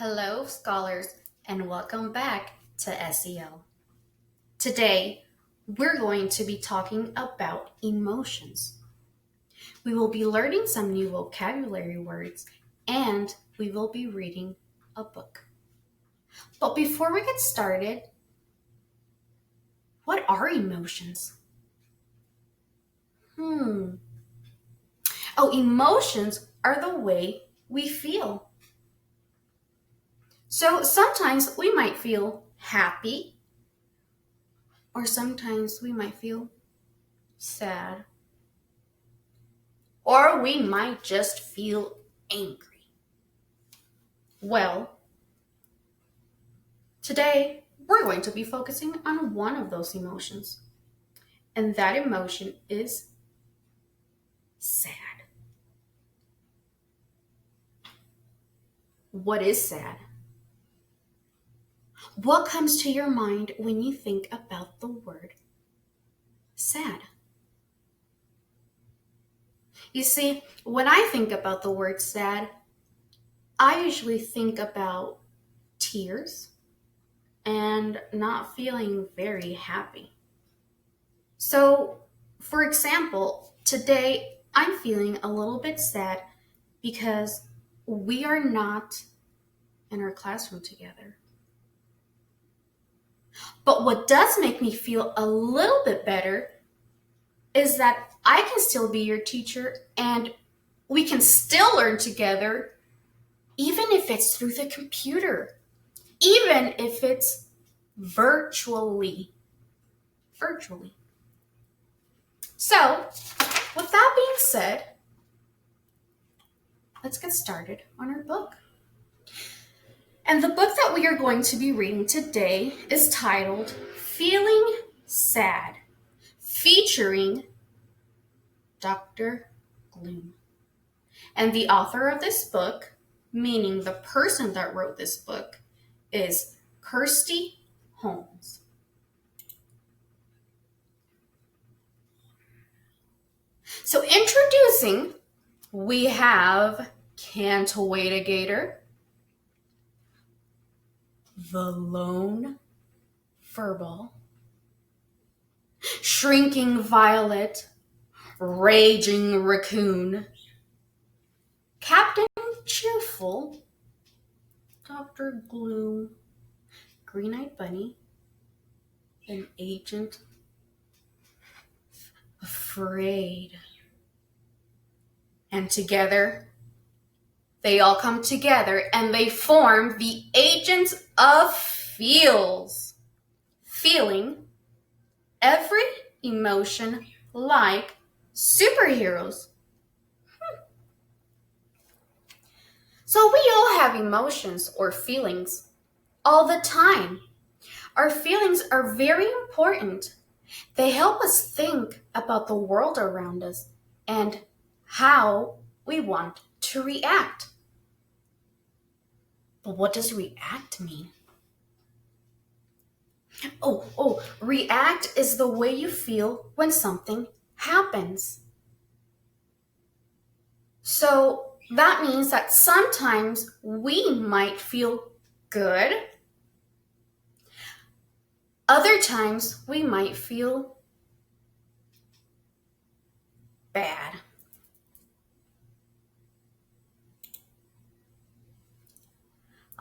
Hello, scholars, and welcome back to SEL. Today, we're going to be talking about emotions. We will be learning some new vocabulary words and we will be reading a book. But before we get started, what are emotions? Oh, emotions are the way we feel. So sometimes we might feel happy, or sometimes we might feel sad, or we might just feel angry. Well, today we're going to be focusing on one of those emotions, and that emotion is sad. What is sad? What comes to your mind when you think about the word sad? You see, when I think about the word sad, I usually think about tears and not feeling very happy. So, for example, today I'm feeling a little bit sad because we are not in our classroom together. But what does make me feel a little bit better is that I can still be your teacher and we can still learn together, even if it's through the computer, even if it's virtually. Virtually. So, with that being said, let's get started on our book. And the book that we are going to be reading today is titled Feeling Sad, featuring Dr. Gloom. And the author of this book, meaning the person that wrote this book, is Kirsty Holmes. So introducing, we have Can't Wait a Gator, The Lone Furball, Shrinking Violet, Raging Raccoon, Captain Cheerful, Dr. Gloom, Green-Eyed Bunny, and Agent Afraid. And together, they all come together and they form the Agents of Feels, feeling every emotion like superheroes. So we all have emotions or feelings all the time. Our feelings are very important. They help us think about the world around us and how we want to react. But what does react mean? React is the way you feel when something happens. So that means that sometimes we might feel good. Other times we might feel bad.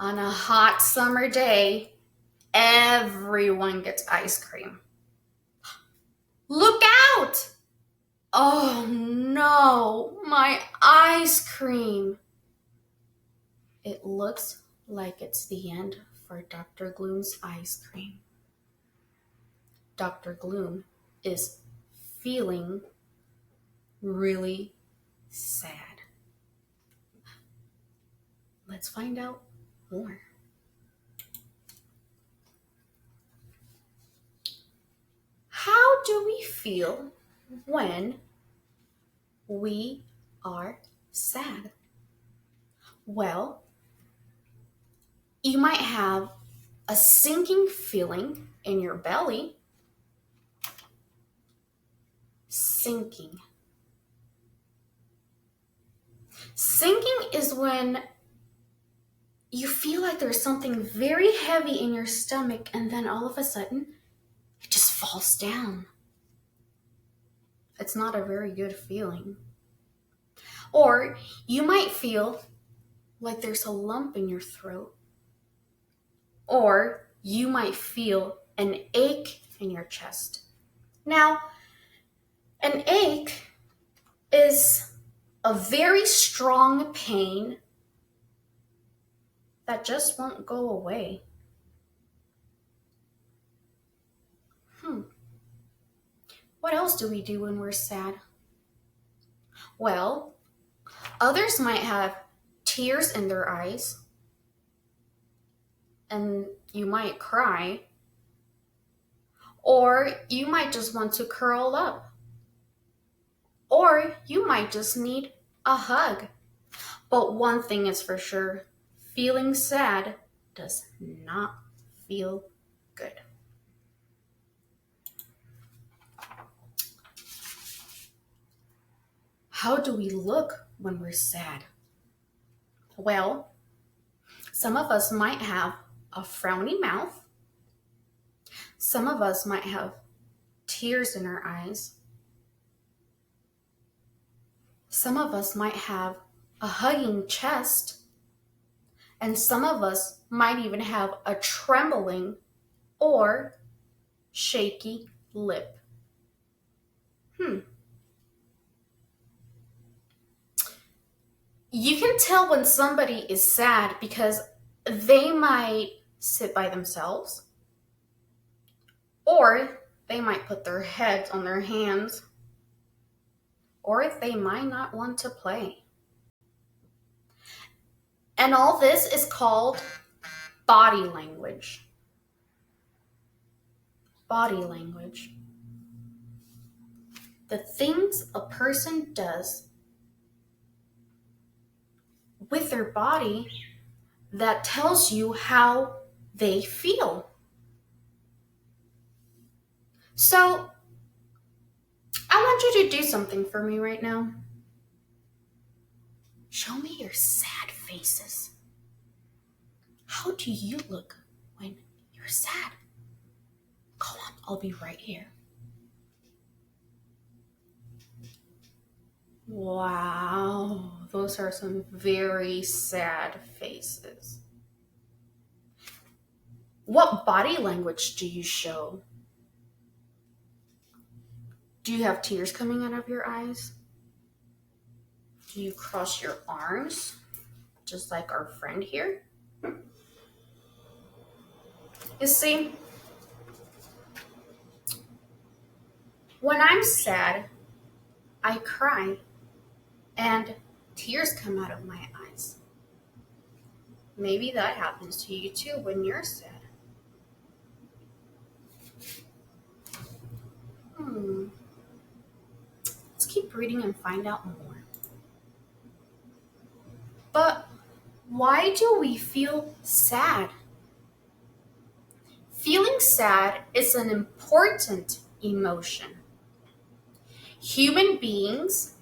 On a hot summer day, everyone gets ice cream. Look out! Oh no, my ice cream. It looks like it's the end for Dr. Gloom's ice cream. Dr. Gloom is feeling really sad. Let's find out more. How do we feel when we are sad? Well, you might have a sinking feeling in your belly. Sinking. Sinking is when You feel like there's something very heavy in your stomach, and then all of a sudden, it just falls down. It's not a very good feeling. Or you might feel like there's a lump in your throat. Or you might feel an ache in your chest. Now, an ache is a very strong pain that just won't go away. What else do we do when we're sad? Well, others might have tears in their eyes, and you might cry, or you might just want to curl up, or you might just need a hug. But one thing is for sure, feeling sad does not feel good. How do we look when we're sad? Well, some of us might have a frowny mouth. Some of us might have tears in our eyes. Some of us might have a hugging chest. And some of us might even have a trembling or shaky lip. You can tell when somebody is sad because they might sit by themselves, or they might put their heads on their hands, or they might not want to play. And all this is called body language. Body language. The things a person does with their body that tells you how they feel. So, I want you to do something for me right now. Show me your sad faces. How do you look when you're sad? Go on, I'll be right here. Wow, those are some very sad faces. What body language do you show? Do you have tears coming out of your eyes? Do you cross your arms, just like our friend here? You see, when I'm sad, I cry and tears come out of my eyes. Maybe that happens to you too when you're sad. Let's keep reading and find out more. But why do we feel sad? Feeling sad is an important emotion. Human beings,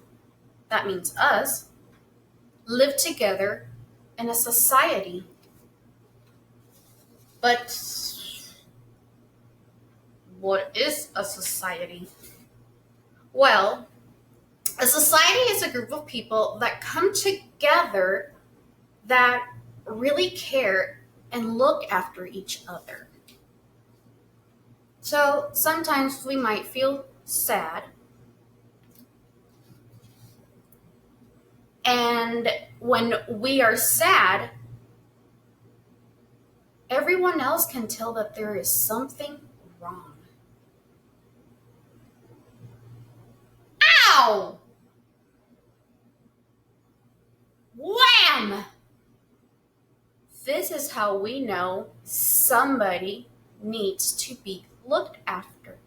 that means us, live together in a society. But what is a society? Well, a society is a group of people that come together that really care and look after each other. So sometimes we might feel sad. And when we are sad, everyone else can tell that there is something wrong. Ow! Wham! This is how we know somebody needs to be looked after.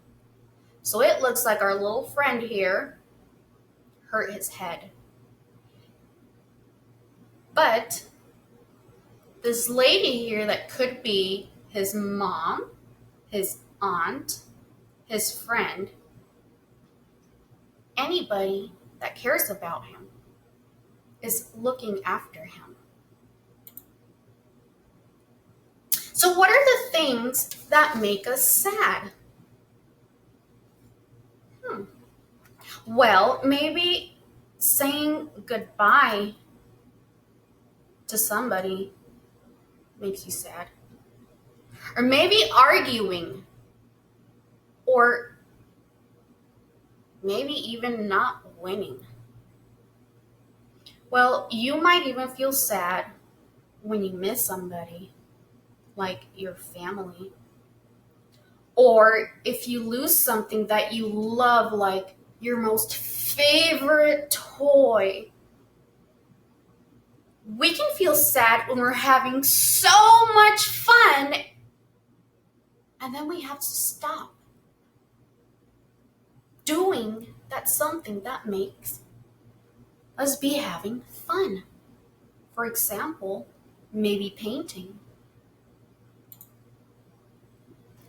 So it looks like our little friend here hurt his head. But this lady here that could be his mom, his aunt, his friend, anybody that cares about him is looking after him. So, what are the things that make us sad? Hmm. Well, maybe saying goodbye to somebody makes you sad. Or maybe arguing, or maybe even not winning. Well, you might even feel sad when you miss somebody, like your family. Or if you lose something that you love, like your most favorite toy. We can feel sad when we're having so much fun and then we have to stop doing that something that makes us be having fun. For example, maybe painting.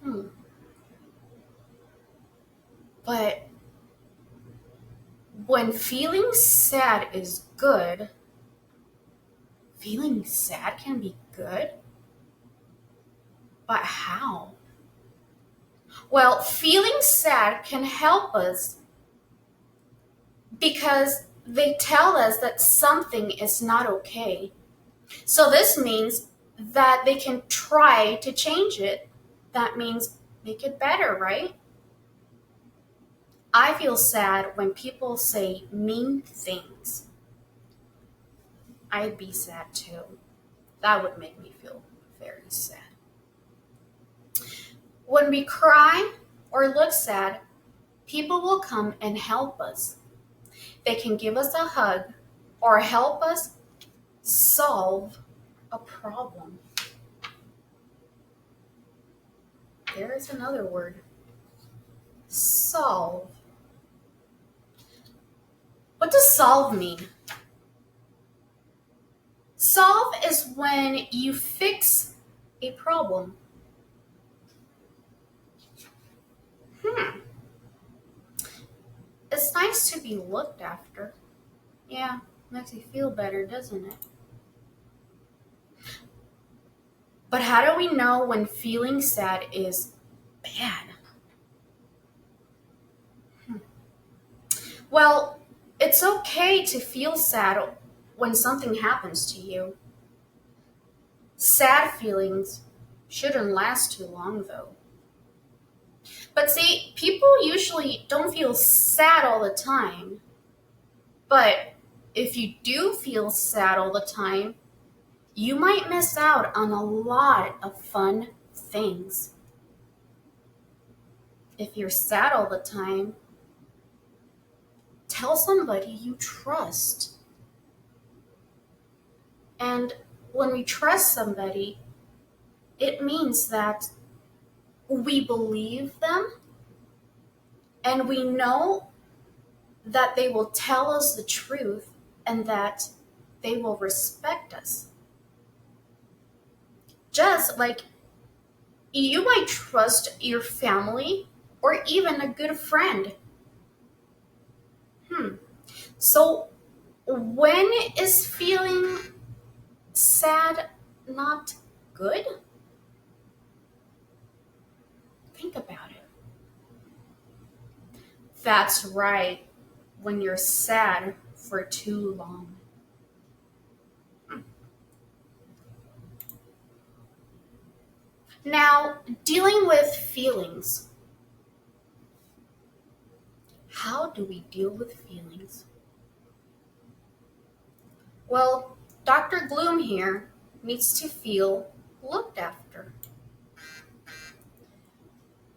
Hmm. But when feeling sad is good, feeling sad can be good. But how? Well, feeling sad can help us because they tell us that something is not okay. So this means that they can try to change it. That means make it better, right? I feel sad when people say mean things. I'd be sad too. That would make me feel very sad. When we cry or look sad, people will come and help us. They can give us a hug or help us solve a problem. There is another word. Solve. What does solve mean? Solve is when you fix a problem. Hmm. It's nice to be looked after. Yeah, makes you feel better, doesn't it? But how do we know when feeling sad is bad? Hmm. Well, it's okay to feel sad when something happens to you. Sad feelings shouldn't last too long, though. But see, people usually don't feel sad all the time. But if you do feel sad all the time, you might miss out on a lot of fun things. If you're sad all the time, tell somebody you trust. And when we trust somebody, it means that we believe them and we know that they will tell us the truth and that they will respect us. Just like you might trust your family or even a good friend. Hmm. So, when is feeling sad not good? Think about it. That's right, when you're sad for too long. Now, dealing with feelings. How do we deal with feelings? Well, Dr. Gloom here needs to feel looked after.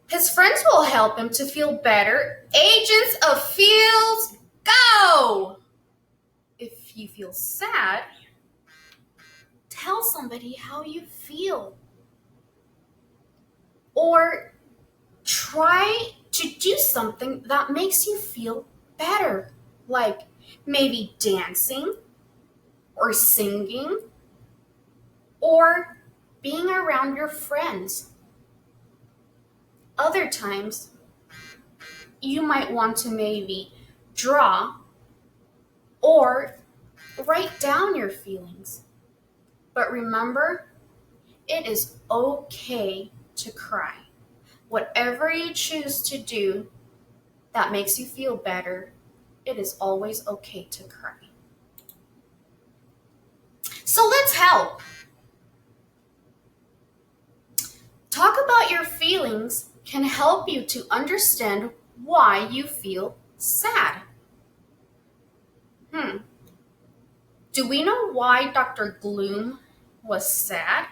His friends will help him to feel better. Agents of feels, go! If you feel sad, tell somebody how you feel. Or try to do something that makes you feel better, like maybe dancing or singing or being around your friends. Other times, you might want to maybe draw or write down your feelings. But remember, It is okay to cry. Whatever you choose to do that makes you feel better, it is always okay to cry. So let's help. Talk about your feelings can help you to understand why you feel sad. Do we know why Dr. Gloom was sad?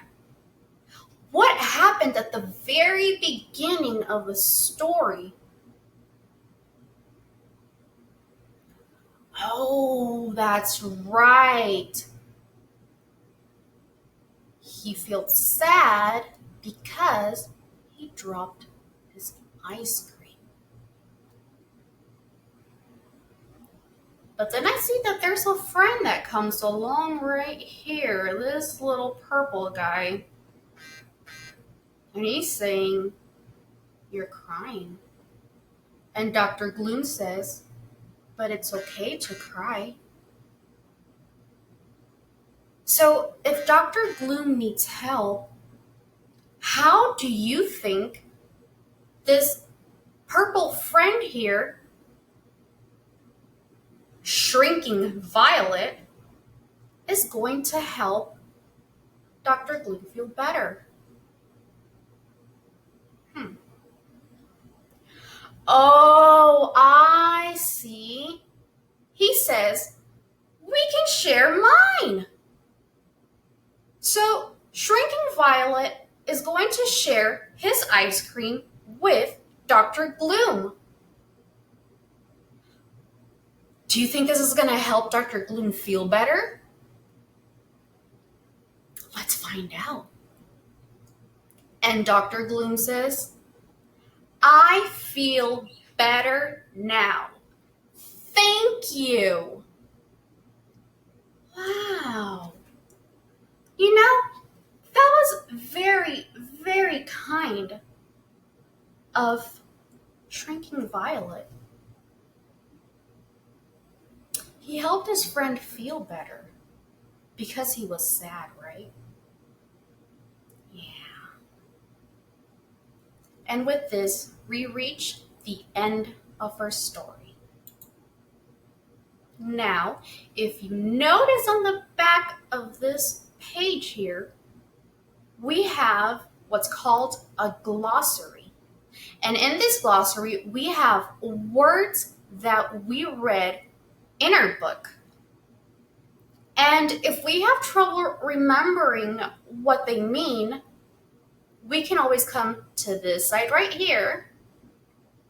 What happened at the very beginning of the story? Oh, that's right. He felt sad because he dropped his ice cream. But then I see that there's a friend that comes along right here, this little purple guy. And he's saying, "You're crying." And Dr. Gloom says, "But it's okay to cry." So if Dr. Gloom needs help, how do you think this purple friend here, shrinking Violet, is going to help Dr. Gloom feel better? Oh, I see. He says, "We can share mine." So shrinking Violet is going to share his ice cream with Dr. Gloom. Do you think this is going to help Dr. Gloom feel better? Let's find out. And Dr. Gloom says, "I feel better now. Thank you." Wow. You know, that was very, very kind of shrinking Violet. He helped his friend feel better because he was sad, right? Yeah. And with this, we reach the end of our story. Now, if you notice on the back of this page here, we have what's called a glossary. And in this glossary, we have words that we read in our book. And if we have trouble remembering what they mean, we can always come to this side right here,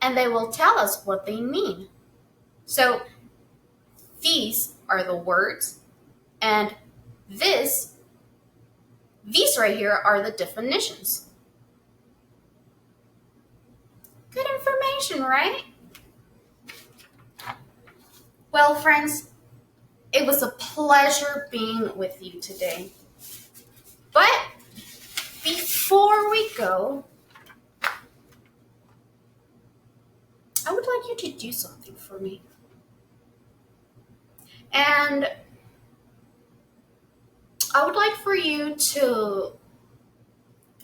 and they will tell us what they mean. So these are the words, and these right here are the definitions. Good information, right? Well, friends, it was a pleasure being with you today. But before we go, I would like you to do something for me. And I would like for you to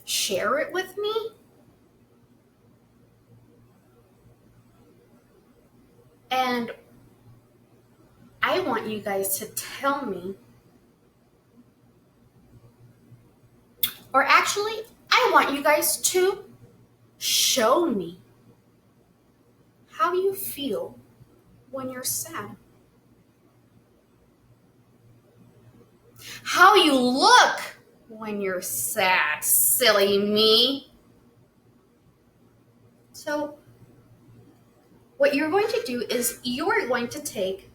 share it with me. And I want you guys to tell me, or actually, I want you guys to show me how you feel when you're sad. How you look when you're sad, silly me. So, what you're going to do is you're going to take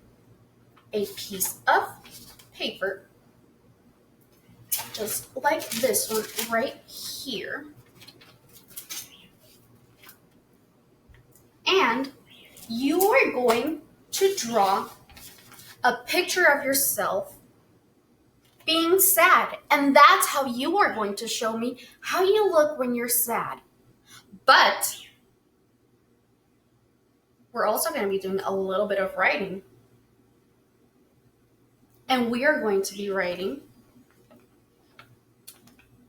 a piece of paper, just like this one right here, and you are going to draw a picture of yourself being sad. And that's how you are going to show me how you look when you're sad. But we're also going to be doing a little bit of writing. And we are going to be writing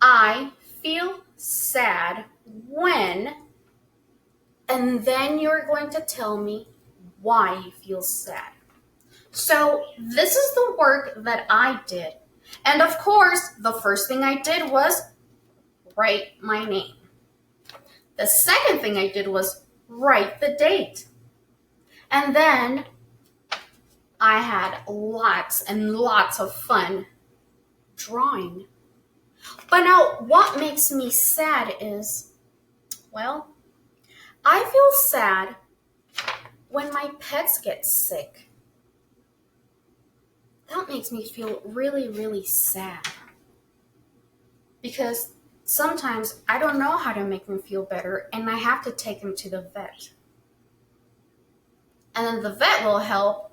I feel sad when, and then you're going to tell me why you feel sad. So this is the work that I did. And of course, the first thing I did was write my name. The second thing I did was write the date. And then I had lots and lots of fun drawing. But now, what makes me sad is, well, I feel sad when my pets get sick. That makes me feel really, really sad. Because sometimes I don't know how to make them feel better and I have to take them to the vet. And then the vet will help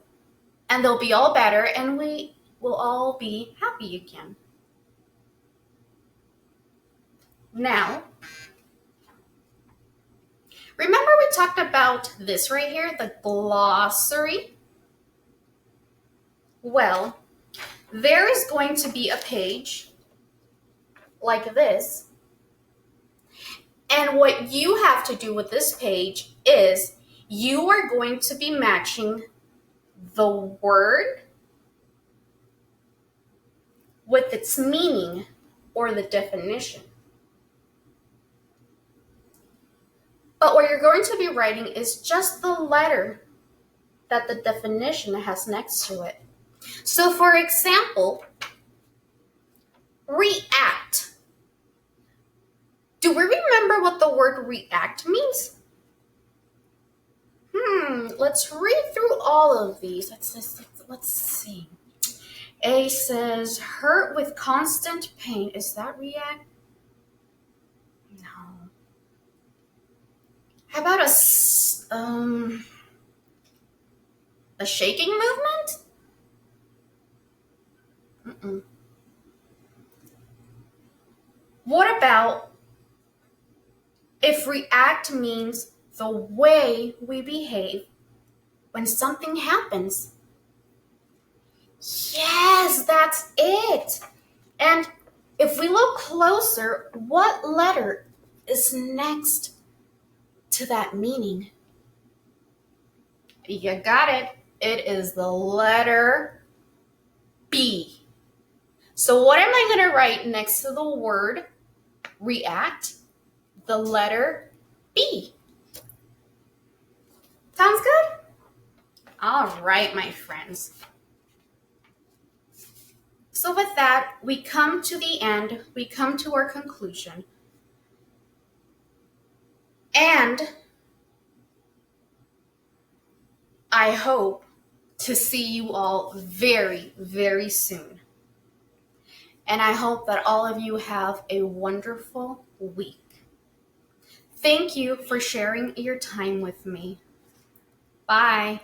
and they'll be all better and we will all be happy again. Now, remember we talked about this right here, the glossary? Well, there is going to be a page like this. And what you have to do with this page is you are going to be matching the word with its meaning or the definition. But what you're going to be writing is just the letter that the definition has next to it. So for example, react. Do we remember what the word react means? Let's read through all of these. Let's see. A says, hurt with constant pain. Is that react? No. How about a shaking movement? Mm-mm. What about if react means the way we behave when something happens? Yes, that's it. And if we look closer, what letter is next to that meaning? You got it. It is the letter B. So what am I going to write next to the word react? The letter B. Sounds good? All right, my friends. So with that, we come to the end. We come to our conclusion. And I hope to see you all very, very soon. And I hope that all of you have a wonderful week. Thank you for sharing your time with me. Bye.